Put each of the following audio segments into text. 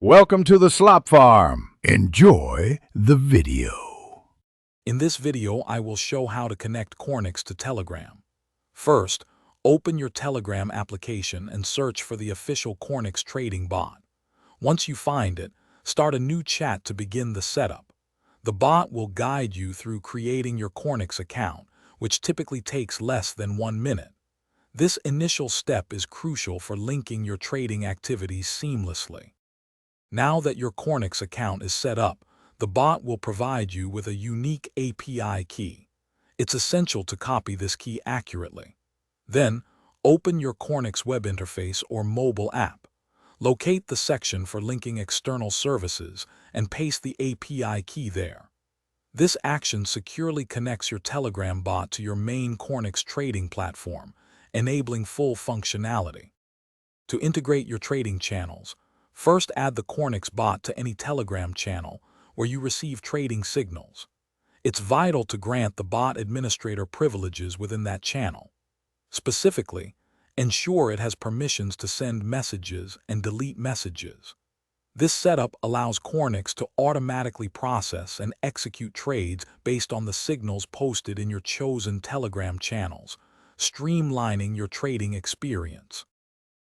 Welcome to the Slop Farm. Enjoy the video. In this video, I will show how to connect Cornix to Telegram. First, open your Telegram application and search for the official Cornix trading bot. Once you find it, start a new chat to begin the setup. The bot will guide you through creating your Cornix account, which typically takes less than 1 minute. This initial step is crucial for linking your trading activities seamlessly. Now that your Cornix account is set up, the bot will provide you with a unique API key. It's essential to copy this key accurately. Then, open your Cornix web interface or mobile app. Locate the section for linking external services and paste the API key there. This action securely connects your Telegram bot to your main Cornix trading platform, enabling full functionality. To integrate your trading channels, first add the Cornix bot to any Telegram channel where you receive trading signals. It's vital to grant the bot administrator privileges within that channel. Specifically, ensure it has permissions to send messages and delete messages. This setup allows Cornix to automatically process and execute trades based on the signals posted in your chosen Telegram channels, streamlining your trading experience.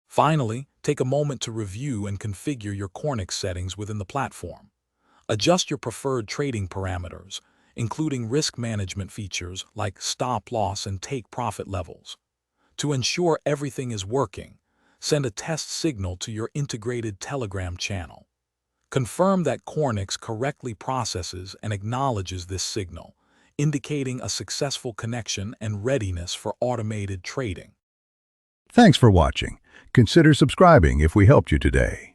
Finally, take a moment to review and configure your Cornix settings within the platform. Adjust your preferred trading parameters, including risk management features like stop loss and take profit levels. To ensure everything is working, send a test signal to your integrated Telegram channel. Confirm that Cornix correctly processes and acknowledges this signal, indicating a successful connection and readiness for automated trading. Thanks for watching. Consider subscribing if we helped you today.